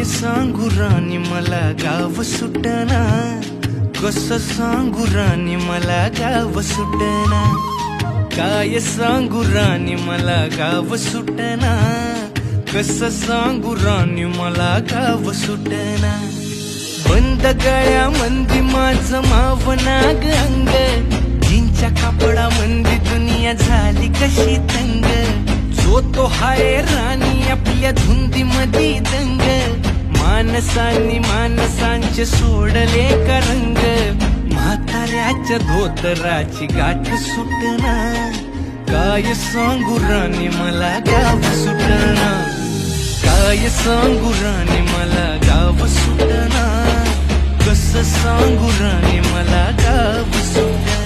काय सांगू राणी मला गाव सुटना, कसं सांगू राणी मला गाव सुटना, काय सांगू राणी मला गाव सुटना, कसं सांगू राणी मला गाव सुटना. बंद गळ्यामंदी माझं मावनाग अंग, जीनच्या कापडामंदी दुनिया झाली कशी तंग. जो तो हाय राणी आपल्या धुंदीमधी दंग, माणसांनी माणसांचे सोडले का रंग. म्हाताऱ्याच्या धोतराची गाठ सुटना, काय सांगू राणी मला गाव सुटना, काय सांगू राणी मला गाव सुटना, कसं सांगू राणी मला गाव सुटना.